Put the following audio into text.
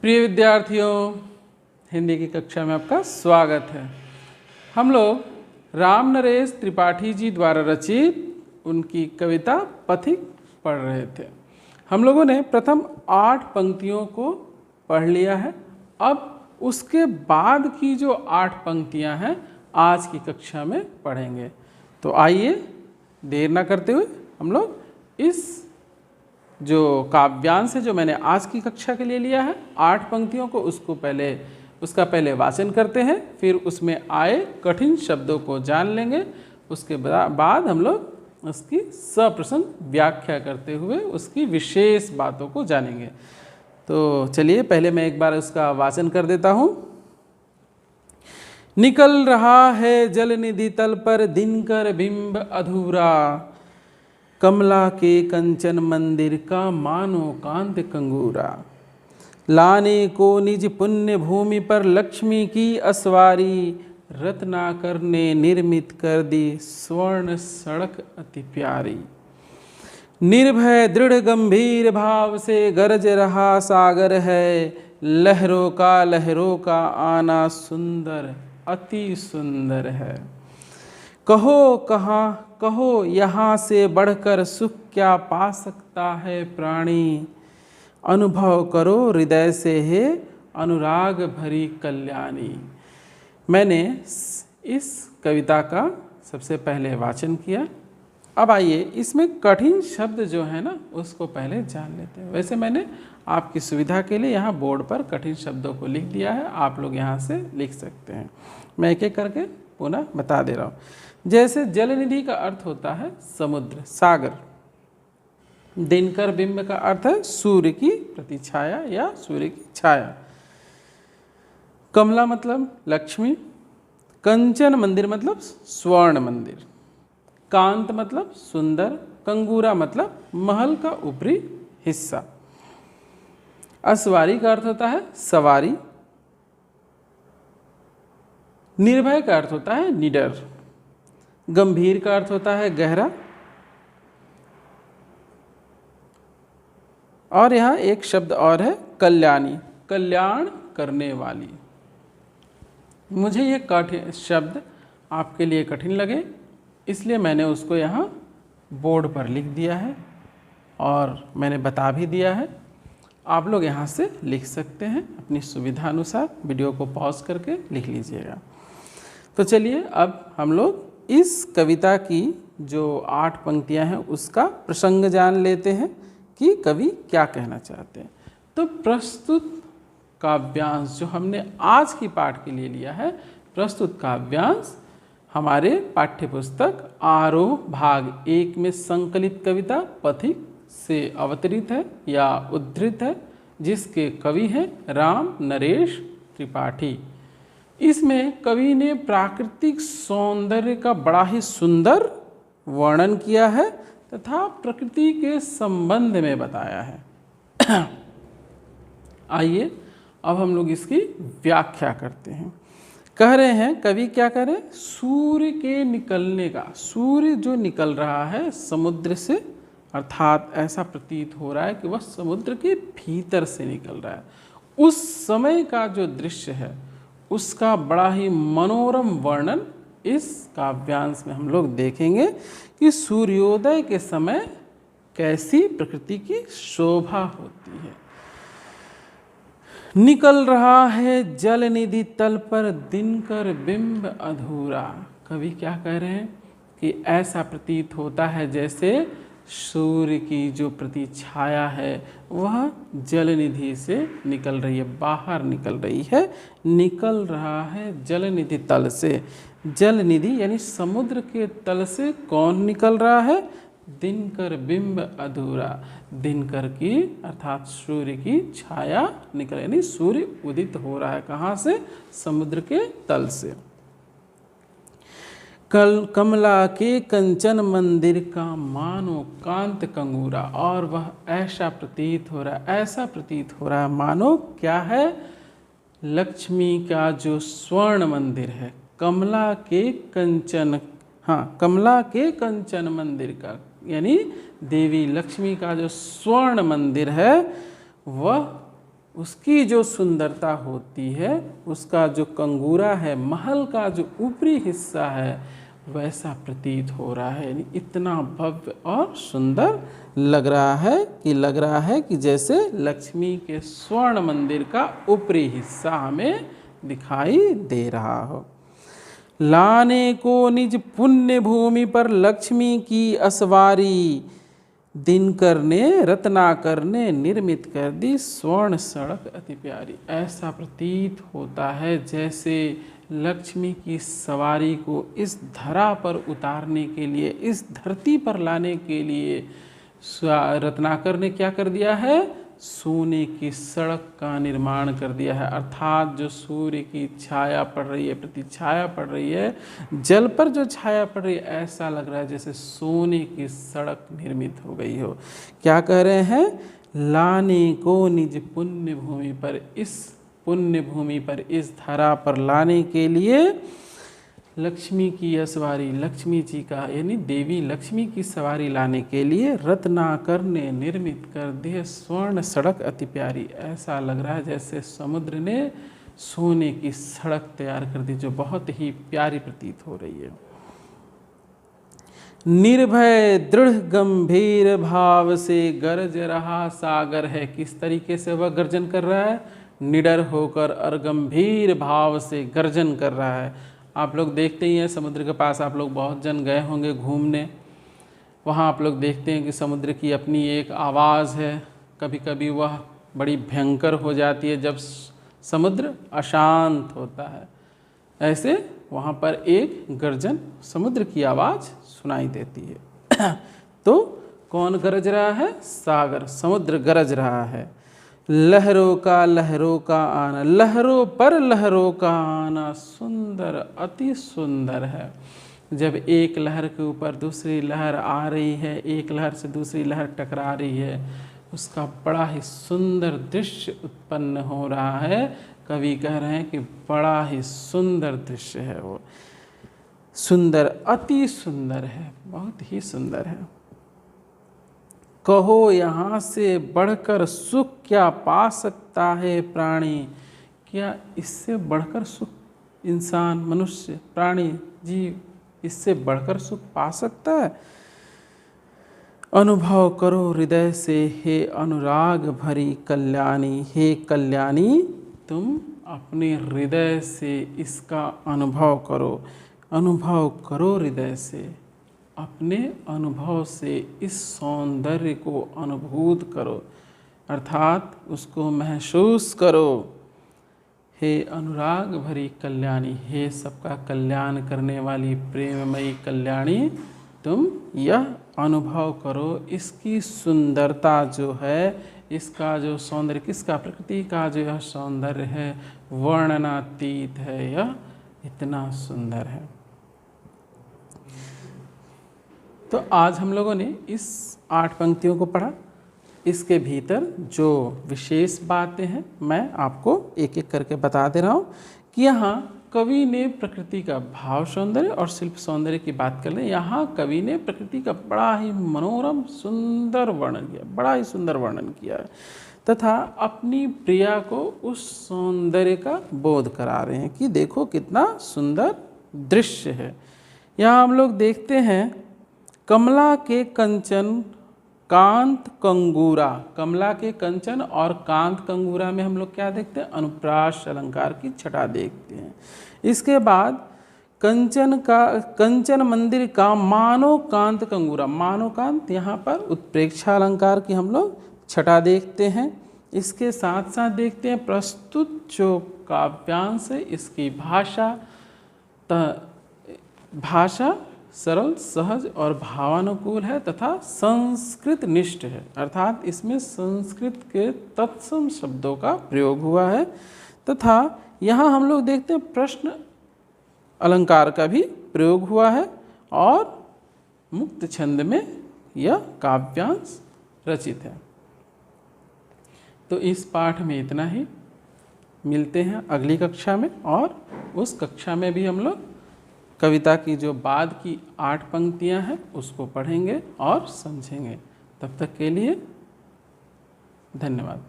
प्रिय विद्यार्थियों, हिंदी की कक्षा में आपका स्वागत है। हम लोग राम नरेश त्रिपाठी जी द्वारा रचित उनकी कविता पथिक पढ़ रहे थे। हम लोगों ने प्रथम 8 पंक्तियों को पढ़ लिया है। अब उसके बाद की जो 8 पंक्तियां हैं आज की कक्षा में पढ़ेंगे। तो आइए देर ना करते हुए हम लोग इस जो काव्यांश है जो मैंने आज की कक्षा के लिए लिया है 8 पंक्तियों को उसका पहले वाचन करते हैं, फिर उसमें आए कठिन शब्दों को जान लेंगे। उसके बाद हम लोग उसकी सप्रसंग व्याख्या करते हुए उसकी विशेष बातों को जानेंगे। तो चलिए पहले मैं एक बार उसका वाचन कर देता हूँ। निकल रहा है जल निधि तल पर दिनकर बिंब अधूरा, कमला के कंचन मंदिर का मानो कांत कंगूरा। लाने को निज पुण्य भूमि पर लक्ष्मी की असवारी, रत्नाकर ने निर्मित कर दी स्वर्ण सड़क अति प्यारी। निर्भय दृढ़ गंभीर भाव से गरज रहा सागर है, लहरों का आना सुंदर अति सुंदर है। कहो यहाँ से बढ़कर सुख क्या पा सकता है प्राणी, अनुभव करो हृदय से है अनुराग भरी कल्याणी। मैंने इस कविता का सबसे पहले वाचन किया। अब आइए इसमें कठिन शब्द जो है ना उसको पहले जान लेते हैं। वैसे मैंने आपकी सुविधा के लिए यहाँ बोर्ड पर कठिन शब्दों को लिख दिया है, आप लोग यहाँ से लिख सकते हैं। मैं एक एक करके पुनः बता दे रहा हूँ। जैसे जलनिधि का अर्थ होता है समुद्र, सागर। दिनकर बिंब का अर्थ है सूर्य की प्रतिछाया या सूर्य की छाया। कमला मतलब लक्ष्मी। कंचन मंदिर मतलब स्वर्ण मंदिर। कांत मतलब सुंदर। कंगूरा मतलब महल का ऊपरी हिस्सा। असवारी का अर्थ होता है सवारी। निर्भय का अर्थ होता है निडर। गंभीर का अर्थ होता है गहरा। और यहाँ एक शब्द और है कल्याणी, कल्याण करने वाली। मुझे ये कठिन शब्द आपके लिए कठिन लगे इसलिए मैंने उसको यहाँ बोर्ड पर लिख दिया है और मैंने बता भी दिया है। आप लोग यहाँ से लिख सकते हैं अपनी सुविधा अनुसार। वीडियो को पॉज करके लिख लीजिएगा। तो चलिए अब हम लोग इस कविता की जो 8 पंक्तियां हैं उसका प्रसंग जान लेते हैं कि कवि क्या कहना चाहते हैं। तो प्रस्तुत काव्यांश जो हमने आज की पाठ के लिए लिया है, प्रस्तुत काव्यांश हमारे पाठ्यपुस्तक आरोह भाग 1 में संकलित कविता पथिक से अवतरित है या उद्धृत है, जिसके कवि हैं राम नरेश त्रिपाठी। इसमें कवि ने प्राकृतिक सौंदर्य का बड़ा ही सुंदर वर्णन किया है तथा प्रकृति के संबंध में बताया है। आइए अब हम लोग इसकी व्याख्या करते हैं। कह रहे हैं कवि क्या कह रहे हैं, सूर्य के निकलने का, सूर्य जो निकल रहा है समुद्र से, अर्थात ऐसा प्रतीत हो रहा है कि वह समुद्र के भीतर से निकल रहा है। उस समय का जो दृश्य है उसका बड़ा ही मनोरम वर्णन इस काव्यांश में हम लोग देखेंगे कि सूर्योदय के समय कैसी प्रकृति की शोभा होती है। निकल रहा है जल निधि तल पर दिनकर बिंब अधूरा। कवि क्या कह रहे हैं कि ऐसा प्रतीत होता है जैसे सूर्य की जो प्रतिछाया है वह जल निधि से निकल रही है, बाहर निकल रही है। निकल रहा है जल निधि तल से। जल निधि यानी समुद्र के तल से कौन निकल रहा है, दिनकर बिंब अधूरा। दिनकर की अर्थात सूर्य की छाया निकल, यानी सूर्य उदित हो रहा है कहाँ से, समुद्र के तल से। कमला के कंचन मंदिर का मानो कांत कंगूरा। और वह ऐसा प्रतीत हो रहा है मानो क्या है, लक्ष्मी का जो स्वर्ण मंदिर है, कमला के कंचन मंदिर का, यानी देवी लक्ष्मी का जो स्वर्ण मंदिर है वह उसकी जो सुंदरता होती है, उसका जो कंगूरा है, महल का जो ऊपरी हिस्सा है, वैसा प्रतीत हो रहा है। यानी इतना भव्य और सुंदर लग रहा है कि जैसे लक्ष्मी के स्वर्ण मंदिर का ऊपरी हिस्सा हमें दिखाई दे रहा हो। लाने को निज पुण्य भूमि पर लक्ष्मी की असवारी, दिनकर ने रत्नाकर ने निर्मित कर दी स्वर्ण सड़क अति प्यारी। ऐसा प्रतीत होता है जैसे लक्ष्मी की सवारी को इस धरा पर उतारने के लिए, इस धरती पर लाने के लिए रत्नाकर ने क्या कर दिया है, सोने की सड़क का निर्माण कर दिया है। अर्थात जो सूर्य की छाया पड़ रही है, प्रतिछाया पड़ रही है, जल पर जो छाया पड़ रही है, ऐसा लग रहा है जैसे सोने की सड़क निर्मित हो गई हो। क्या कह रहे हैं, लाने को निज पुण्य भूमि पर, इस पुण्य भूमि पर, इस धरा पर लाने के लिए लक्ष्मी की यह सवारी, लक्ष्मी जी का यानी देवी लक्ष्मी की सवारी लाने के लिए रत्नाकर ने निर्मित कर दी स्वर्ण सड़क अति प्यारी। ऐसा लग रहा है जैसे समुद्र ने सोने की सड़क तैयार कर दी, जो बहुत ही प्यारी प्रतीत हो रही है। निर्भय दृढ़ गंभीर भाव से गरज रहा सागर है। किस तरीके से वह गर्जन कर रहा है, निडर होकर और गंभीर भाव से गर्जन कर रहा है। आप लोग देखते ही हैं, समुद्र के पास आप लोग बहुत जन गए होंगे घूमने, वहाँ आप लोग देखते हैं कि समुद्र की अपनी एक आवाज़ है। कभी कभी वह बड़ी भयंकर हो जाती है जब समुद्र अशांत होता है। ऐसे वहाँ पर एक गर्जन समुद्र की आवाज़ सुनाई देती है। तो कौन गरज रहा है, सागर, समुद्र गरज रहा है। लहरों का आना, लहरों पर लहरों का आना सुंदर, अति सुंदर है। जब एक लहर के ऊपर दूसरी लहर आ रही है, एक लहर से दूसरी लहर टकरा रही है, उसका बड़ा ही सुंदर दृश्य उत्पन्न हो रहा है। कवि कह रहे हैं कि बड़ा ही सुंदर दृश्य है वो, सुंदर, अति सुंदर है, बहुत ही सुंदर है। कहो यहाँ से बढ़कर सुख क्या पा सकता है प्राणी, क्या इससे बढ़कर सुख इंसान, मनुष्य, प्राणी, जीव इससे बढ़कर सुख पा सकता है। अनुभव करो हृदय से हे अनुराग भरी कल्याणी, हे कल्याणी तुम अपने हृदय से इसका अनुभव करो। अनुभव करो हृदय से, अपने अनुभव से इस सौंदर्य को अनुभूत करो, अर्थात उसको महसूस करो। हे अनुराग भरी कल्याणी, हे सबका कल्याण करने वाली प्रेममयी कल्याणी, तुम यह अनुभव करो, इसकी सुंदरता जो है, इसका जो सौंदर्य, किसका, प्रकृति का जो यह सौंदर्य है, वर्णनातीत है, यह इतना सुंदर है। तो आज हम लोगों ने इस 8 पंक्तियों को पढ़ा। इसके भीतर जो विशेष बातें हैं मैं आपको एक एक करके बता दे रहा हूँ कि यहाँ कवि ने प्रकृति का भाव सौंदर्य और शिल्प सौंदर्य की बात कर ले। यहाँ कवि ने प्रकृति का बड़ा ही मनोरम सुंदर वर्णन किया, बड़ा ही सुंदर वर्णन किया है, तथा अपनी प्रिया को उस सौंदर्य का बोध करा रहे हैं कि देखो कितना सुंदर दृश्य है। यहाँ हम लोग देखते हैं कमला के कंचन कांत कंगूरा, कमला के कंचन और कांत कंगूरा में हम लोग क्या देखते हैं, अनुप्रास अलंकार की छटा देखते हैं। इसके बाद कंचन मंदिर का मानो कांत कंगूरा, मानो कांत, यहाँ पर उत्प्रेक्षा अलंकार की हम लोग छटा देखते हैं। इसके साथ साथ देखते हैं प्रस्तुत जो काव्यांश है, इसकी भाषा सरल, सहज और भावानुकूल है तथा संस्कृत निष्ठ है, अर्थात इसमें संस्कृत के तत्सम शब्दों का प्रयोग हुआ है। तथा यहाँ हम लोग देखते हैं प्रश्न अलंकार का भी प्रयोग हुआ है और मुक्त छंद में यह काव्यांश रचित है। तो इस पाठ में इतना ही, मिलते हैं अगली कक्षा में, और उस कक्षा में भी हम लोग कविता की जो बाद की 8 पंक्तियां हैं उसको पढ़ेंगे और समझेंगे। तब तक के लिए धन्यवाद।